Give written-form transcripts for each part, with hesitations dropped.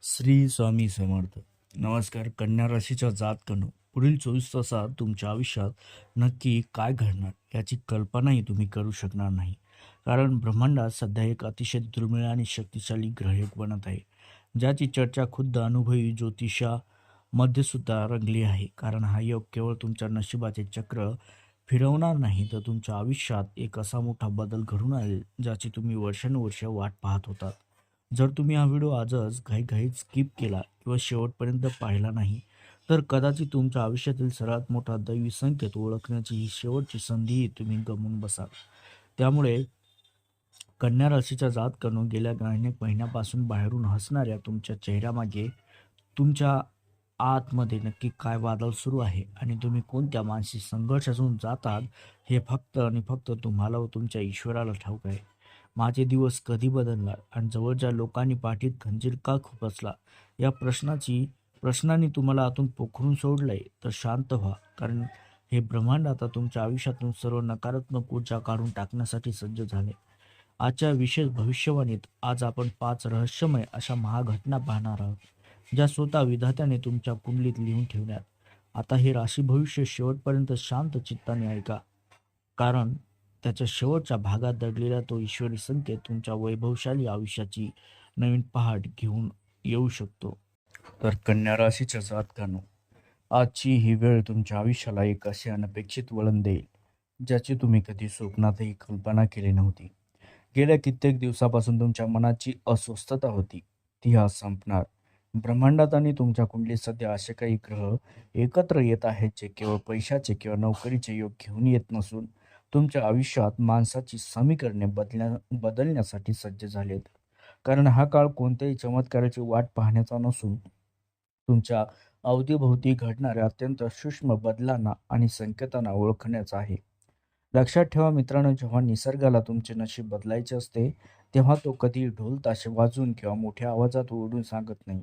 श्री स्वामी समर्थ. नमस्कार. कन्या राशीच्या जातकांनो, पुढील 24 तासात तुमच्या आयुष्यात नक्की काय घडणार याची कल्पनाही तुम्ही करू शकणार नाही. कारण ब्रह्मांडात सध्या एक अतिशय दुर्मिळ आणि शक्तिशाली ग्रहयोग बनत आहे, ज्याची चर्चा खुद्द अनुभवी ज्योतिषामध्ये सुद्धा रंगली आहे. कारण हा योग केवळ तुमच्या नशिबाचे चक्र फिरवणार नाही, तर तुमच्या आयुष्यात एक असा मोठा बदल घडून आणेल ज्याची तुम्ही वर्षानुवर्ष वाट पाहत होतात. जर तुम्ही हा व्हिडिओ आजच घाईघाईत स्किप केला किंवा शेवटपर्यंत पाहिला नाही, तर कदाचित तुमच्या आयुष्यातील सर्वात मोठा दैवी संकेत ओळखण्याची ही शेवटची संधीही तुम्ही गमावून बसाल. त्यामुळे कन्या राशीच्या जातकांनो, गेल्या अनेक महिन्यापासून बाहेरून हसणाऱ्या तुमच्या चेहऱ्यामागे तुमच्या आतमध्ये नक्की काय वादळ सुरू आहे आणि तुम्ही कोणत्या मानसिक संघर्षातून जातात, हे फक्त आणि फक्त तुम्हाला व तुमच्या ईश्वराला ठाऊक आहे. माझे दिवस कधी बदलणार आणि जवळच्या लोकांनी पाठीत खंजीर का खुपसला, या प्रश्नांनी तुम्हाला आतून पोखरून सोडलंय, तर शांत व्हा. कारण हे ब्रह्मांड आता तुमच्या आयुष्यातून सर्व नकारात्मक ऊर्जा काढून टाकण्यासाठी सज्ज झाले. आजच्या विशेष भविष्यवाणीत आज आपण 5 रहस्यमय अशा महाघटना पाहणार आहोत, ज्या स्वतः विधात्याने तुमच्या कुंडलीत लिहून ठेवण्यात. आता हे राशी भविष्य शेवटपर्यंत शांत चित्ताने ऐका, कारण त्याच्या शेवटच्या भागात दडलेला तो ईश्वरी संकेत तुमच्या वैभवशाली आयुष्याची नवीन पहाट घेऊन येऊ शकतो. तर कन्या राशीच्या जातकांनो, आजची ही वेळ तुमच्या आयुष्याला एक असे अनपेक्षित वळण देईल, ज्याची तुम्ही कधी स्वप्नातही कल्पना केली नव्हती. गेल्या कित्येक दिवसापासून तुमच्या मनाची अस्वस्थता होती, ती आज संपणार. ब्रह्मांडात आणि तुमच्या कुंडलीत सध्या असे काही ग्रह एकत्र येत आहेत, जे केवळ पैशाचे किंवा नोकरीचे योग घेऊन येत नसून तुमच्या आयुष्यात माणसाची समीकरणे बदलण्यासाठी सज्ज झालेत. कारण हा काळ कोणत्याही चमत्काराची वाट पाहण्याचा नसून तुमच्या अवतीभोवती घडणाऱ्या अत्यंत सूक्ष्म बदलांना आणि संकेतांना ओळखण्याचा आहे. लक्षात ठेवा मित्रांनो, जेव्हा निसर्गाला तुमचे नशीब बदलायचे असते, तेव्हा तो कधी ढोल ताशे वाजवून किंवा मोठ्या आवाजात ओरडून सांगत नाही.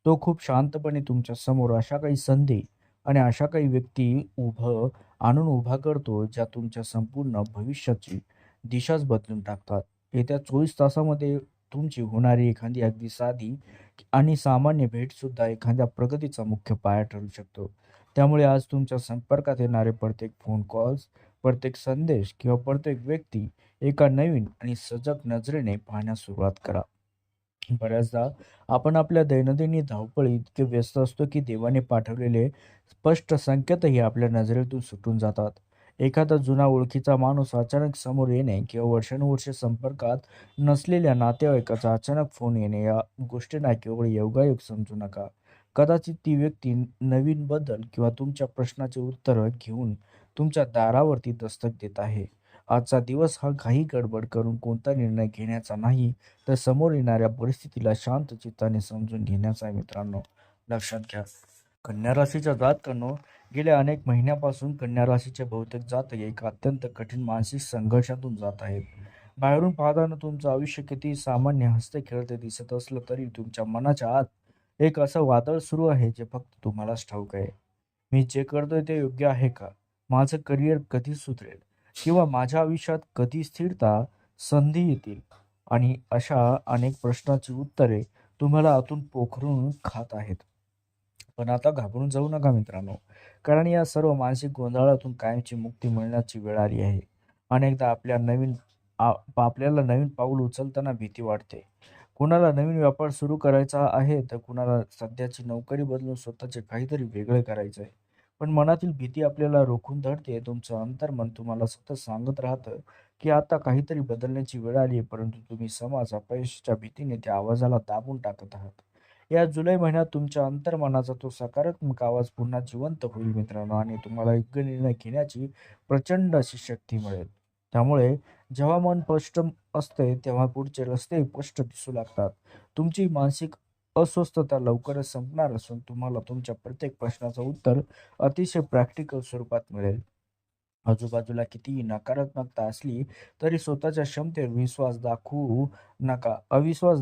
तो खूप शांतपणे तुमच्या समोर अशा काही संधी आणि अशा काही व्यक्ती उभा करतो, ज्या तुमच्या संपूर्ण भविष्याची दिशाच बदलून टाकतात. येत्या 24 तासामध्ये तुमची होणारी एखादी अगदी साधी आणि सामान्य भेट सुद्धा एखाद्या प्रगतीचा मुख्य पाया ठरू शकतो. त्यामुळे आज तुमच्या संपर्कात येणारे प्रत्येक फोन कॉल्स, प्रत्येक संदेश किंवा प्रत्येक व्यक्ती एका नवीन आणि सजग नजरेने पाहण्यास सुरुवात करा. बऱ्याचदा आपण आपल्या दैनंदिन धावपळीत इतके व्यस्त असतो की देवाने पाठवलेले स्पष्ट संकेतही आपल्या नजरेतून सुटून जातात. एखादा जुना ओळखीचा माणूस अचानक समोर येणे किंवा वर्षानुवर्षे संपर्कात नसलेल्या नातेवाईकाचा अचानक फोन येणे, या गोष्टींना केवळ योगायोग समजू नका. कदाचित ती व्यक्ती नवीन बदल किंवा तुमच्या प्रश्नाचे उत्तर घेऊन तुमच्या दारावरती दस्तक देत आहे. आजचा दिवस हा घाई गडबड करून कोणता निर्णय घेण्याचा नाही, तर समोर येणाऱ्या परिस्थितीला शांत चित्ताने समजून घेण्याचा आहे मित्रांनो. लक्षात घ्या. कन्या राशीच्या जातकांनो, गेल्या अनेक महिन्यापासून कन्या राशीचे बहुतेक जातक एका अत्यंत कठीण मानसिक संघर्षातून जात आहेत. बाहेरून पाहताना तुमचं आयुष्य किती सामान्य हसते खेळते दिसत असलं, तरी तुमच्या मनाच्या आत एक असं वादळ सुरू आहे, जे फक्त तुम्हालाच ठाऊक आहे. मी जे करतोय ते योग्य आहे का? माझं करिअर कधी सुधरेल? किंवा माझ्या आयुष्यात कधी स्थिरता, संधी येतील? आणि अशा अनेक प्रश्नांची उत्तरे तुम्हाला आतून पोखरून खात आहेत. पण आता घाबरून जाऊ नका मित्रांनो, कारण या सर्व मानसिक गोंधळातून कायमची मुक्ती मिळण्याची वेळ आली आहे. अनेकदा आपल्याला नवीन पाऊल उचलताना भीती वाटते. कुणाला नवीन व्यापार सुरू करायचा आहे, तर कुणाला सध्याची नोकरी बदलून स्वतःचे काहीतरी वेगळे करायचं आहे. पण मनातील भीती आपल्याला रोखून धरते. तुमचं अंतर्मन तुम्हाला सतत सांगत राहतं की आता काहीतरी बदलण्याची वेळ आली आहे, परंतु तुम्ही समाज अपयशाच्या भीतीने त्या आवाजाला दाबून टाकत आहात. या जुलै महिन्यात तुमच्या अंतर्मनाचा तो सकारात्मक आवाज पुन्हा जिवंत होईल मित्रांनो, आणि तुम्हाला योग्य निर्णय घेण्याची प्रचंड अशी शक्ती मिळेल. त्यामुळे जेव्हा मन स्पष्ट असते, तेव्हा पुढचे रस्ते स्पष्ट दिसू लागतात. तुमची मानसिक अस्वस्थता लवकरच संपणार असून तुम्हाला तुमच्या प्रत्येक प्रश्नाचं उत्तर अतिशय प्रॅक्टिकल स्वरूपात मिळेल. आजूबाजूला कितीही नकारात्मकता असली तरी स्वतःच्या क्षमतेवर अविश्वास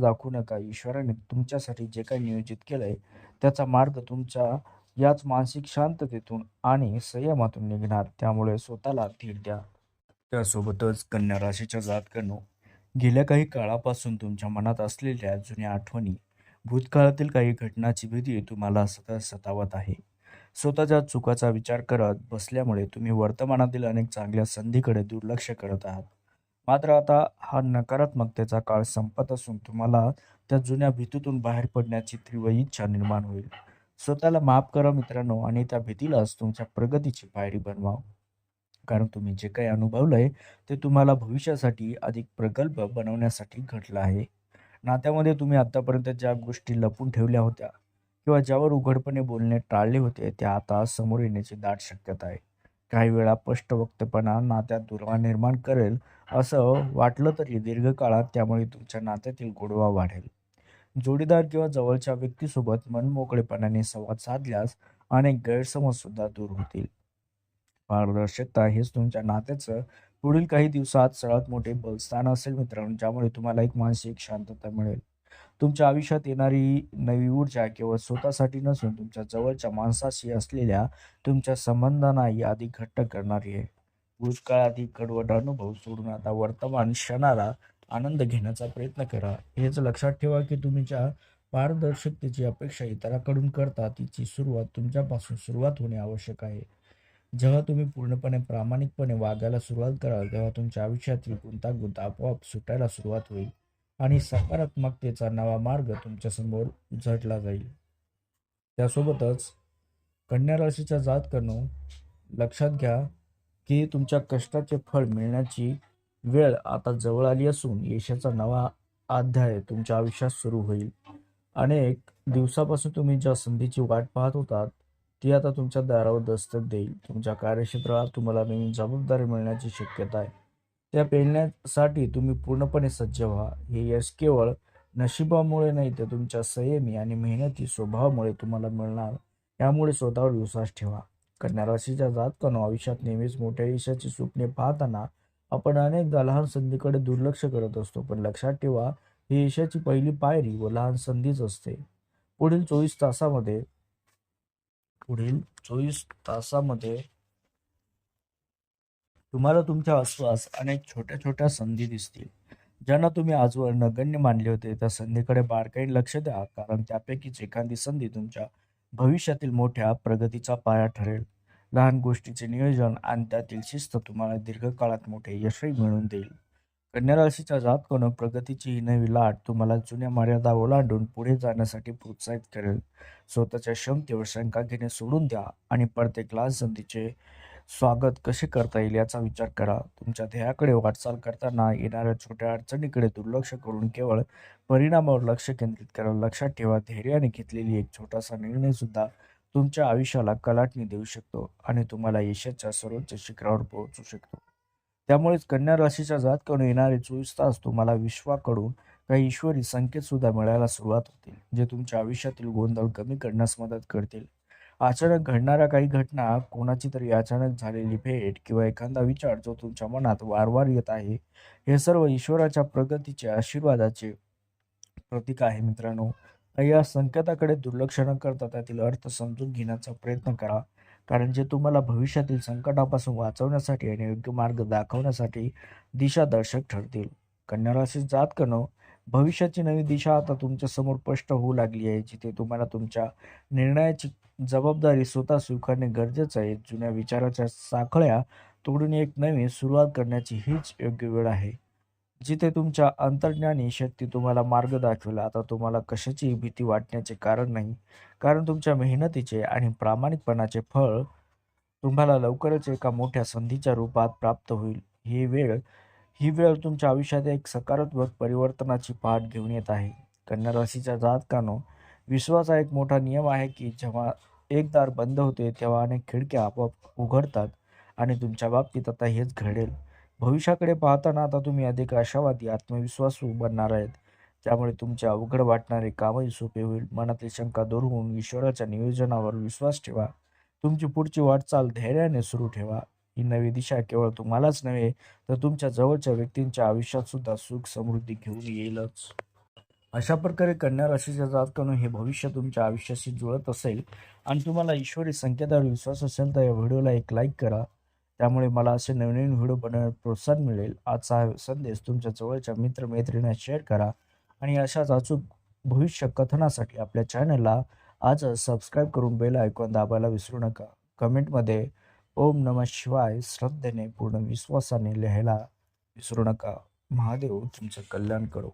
दाखवू नका. ईश्वराने तुमच्यासाठी जे काही नियोजित केलंय, त्याचा मार्ग तुमच्या याच मानसिक शांततेतून आणि संयमातून निघणार. त्यामुळे स्वतःला धीर द्या. त्यासोबतच कन्या राशीच्या जातकांनो, गेल्या काही काळापासून तुमच्या मनात असलेल्या जुन्या आठवणी भूतकाळातील काही घटनाची भीती तुम्हाला सतत सतावत आहे. स्वतःच्या चुकाचा विचार करत बसल्यामुळे तुम्ही वर्तमानातील अनेक चांगल्या संधीकडे दुर्लक्ष करत आहात. मात्र आता हा नकारात्मकतेचा काळ संपत असून तुम्हाला त्या जुन्या भीतीतून बाहेर पडण्याची तीव्र इच्छा निर्माण होईल. स्वतःला माफ करा मित्रांनो आणि त्या भीतीलाच तुमच्या प्रगतीची पायरी बनवा. कारण तुम्ही जे काही अनुभवलंय ते तुम्हाला भविष्यासाठी अधिक प्रगल्भ बनवण्यासाठी घडलं आहे. नात्यामध्ये तुम्ही आतापर्यंत ज्या गोष्टी लपून ठेवल्या होत्या किंवा ज्यावर उघडपणे बोलणे टाळले होते, त्या आता समोर येण्याची दाट शक्यता आहे. काही वेळा स्पष्टवक्तेपणा नात्यात दुरावा निर्माण करेल असं वाटलं तरी दीर्घकाळात त्यामुळे तुमच्या नात्यातील गोडवा वाढेल. जोडीदार किंवा जवळच्या व्यक्तीसोबत मनमोकळेपणाने संवाद साधल्यास अनेक गैरसमज सुद्धा दूर होतील. पारदर्शकता हेच तुमच्या नात्याचं पुढील काही दिवसात सर्वात मोठे बलस्थान असेल मित्रांनो, ज्यामुळे तुम्हाला एक मानसिक शांतता मिळेल. तुमच्या आयुष्यात येणारी नवी ऊर्जा केवळ स्वतःसाठी नसून तुमच्या जवळच्या माणसाशी असलेल्या तुमच्या संबंधांनाही अधिक घट्ट करणारी आहे. भूतकाळातील कडवट अनुभव सोडून आता वर्तमान क्षणाला आनंद घेण्याचा प्रयत्न करा. हेच लक्षात ठेवा की तुमच्या पारदर्शकतेची अपेक्षा इतरांकडून करता तिची सुरुवात तुमच्यापासून सुरुवात होणे आवश्यक आहे. जेव्हा तुम्ही पूर्णपणे प्रामाणिकपणे वागायला सुरुवात कराल तेव्हा तुमच्या आयुष्यातील गुंतागुंत आपोआप सुटायला सुरुवात होईल आणि सकारात्मकतेचा नवा मार्ग तुमच्यासमोर उघडला जाईल. त्यासोबतच कन्या राशीच्या जातकांनो, लक्षात घ्या की तुमच्या कष्टाचे फळ मिळण्याची वेळ आता जवळ आली असून यशाचा नवा अध्याय तुमच्या आयुष्यात सुरू होईल. अनेक दिवसापासून तुम्ही ज्या संधीची वाट पाहत होतात ती आता तुमच्या दारावर दस्तक देईल. तुमच्या कार्यक्षेत्रात तुम्हाला नवीन जबाबदारी मिळण्याची शक्यता आहे. त्या पेलण्यासाठी तुम्ही पूर्णपणे सज्ज व्हा. हे यश केवळ नशिबामुळे नाही तर तुमच्या संयमी आणि मेहनती स्वभावामुळे तुम्हाला मिळणार. त्यामुळे स्वतःवर विश्वास ठेवा. कन्या राशीच्या जातकांनो, आयुष्यात नेहमीच मोठ्या यशाची स्वप्ने पाहताना आपण अनेकदा लहान संधीकडे दुर्लक्ष करत असतो. पण लक्षात ठेवा, ही यशाची पहिली पायरी व लहान संधीच असते. पुढील 24 तासामध्ये पुढील 24 तासामध्ये तुम्हाला तुमच्या आसपास अनेक छोट्या छोट्या संधी दिसतील. ज्यांना तुम्ही आजवर नगण्य मानले होते त्या संधीकडे बारकाईने लक्ष द्या, कारण त्यापैकीच एखादी संधी तुमच्या भविष्यातील मोठ्या प्रगतीचा पाया ठरेल. लहान गोष्टीचे नियोजन आणि त्यातील शिस्त तुम्हाला दीर्घकाळात मोठे यशही मिळवून देईल. कन्या राशीच्या जातकांनो, प्रगतीची ही नवी लाट तुम्हाला जुन्या मर्यादा ओलांडून पुढे जाण्यासाठी प्रोत्साहित करेल. स्वतःच्या क्षमतेवर शंका घेणे सोडून द्या आणि प्रत्येक लहान संधीचे स्वागत कसे करता येईल याचा विचार करा. तुमच्या ध्येयाकडे वाटचाल करताना येणाऱ्या छोट्या अडचणीकडे दुर्लक्ष करून केवळ परिणामावर लक्ष केंद्रित करा. लक्षात ठेवा, धैर्याने घेतलेली एक छोटासा निर्णय सुद्धा तुमच्या आयुष्याला कलाटणी देऊ शकतो आणि तुम्हाला यशाच्या सर्वोच्च शिखरावर पोहोचू शकतो. त्यामुळेच कन्या राशीच्या जातकांनो, येणारे 24 तास तुम्हाला विश्वाकडून काही ईश्वरी संकेत सुद्धा मिळायला सुरुवात होतील, जे तुमच्या आयुष्यातील गोंधळ कमी करण्यास मदत करतील. अचानक घडणाऱ्या काही घटना, कोणाची तरी अचानक झालेली भेट किंवा एखादा विचार जो तुमच्या मनात वारंवार येत आहे, हे सर्व ईश्वराच्या प्रगतीचे आशीर्वादाचे प्रतीक आहे मित्रांनो. या संकेताकडे दुर्लक्ष न करता त्यातील अर्थ समजून घेण्याचा प्रयत्न करा, कारण जे तुम्हाला भविष्यातील संकटापासून वाचवण्यासाठी आणि योग्य मार्ग दाखवण्यासाठी दिशादर्शक ठरतील. कन्या राशीत जातकनो, भविष्याची नवी दिशा आता तुमच्या समोर स्पष्ट होऊ लागली आहे, जिथे तुम्हाला तुमच्या निर्णयाची जबाबदारी स्वतः स्वीकारणे गरजेचं आहे. जुन्या विचाराच्या साखळ्या तोडून एक नवी सुरुवात करण्याची हीच योग्य वेळ आहे. जिथे तुमच्या अंतर्ज्ञानी शक्ती तुम्हाला मार्ग दाखवेल. आता तुम्हाला कशाचीही भीती वाटण्याचे कारण नाही, कारण तुमच्या मेहनतीचे आणि प्रामाणिकपणाचे फळ तुम्हाला लवकरच एका मोठ्या संधीच्या रूपात प्राप्त होईल. ही वेळ तुमच्या आयुष्यात एक सकारात्मक परिवर्तनाची पाठ घेऊन येत आहे. कन्या राशीच्या जातकानो, विश्वास हा एक मोठा नियम आहे की जेव्हा एक दार बंद होते तेव्हा अनेक खिडक्या आपोआप उघडतात आणि तुमच्या बाबतीत आता हेच घडेल. भविष्याकडे पाहताना आता तुम्ही अधिक आशावादी, आत्मविश्वासू बनणार आहेत. त्यामुळे तुमचे अवघड वाटणारे कामही सोपे होईल. मनातील शंका दूर होऊन ईश्वराच्या नियोजनावर विश्वास ठेवा. तुमची पुढची वाटचाल धैर्याने सुरू ठेवा. ही नवी दिशा केवळ तुम्हालाच नव्हे तर तुमच्या जवळच्या व्यक्तींच्या आयुष्यात सुद्धा सुख समृद्धी घेऊन येईलच. अशा प्रकारे कन्या राशीच्या जातकांनो, हे भविष्य तुमच्या आयुष्याशी जुळत असेल आणि तुम्हाला ईश्वरी संकेतावर विश्वास असेल तर या व्हिडिओला एक लाईक करा. त्यामुळे मला असे नवीन व्हिडिओ बनवण्यात प्रोत्साहन मिळेल. आजचा हा संदेश तुमच्या जवळच्या मित्रमैत्रिणींना शेअर करा आणि अशाच अचूक भविष्य कथनासाठी आपल्या चॅनलला आजच सबस्क्राईब करून बेल आयकॉन दाबायला विसरू नका. कमेंटमध्ये ओम नमः शिवाय श्रद्धेने पूर्ण विश्वासाने लिहायला विसरू नका. महादेव तुमचं कल्याण करो.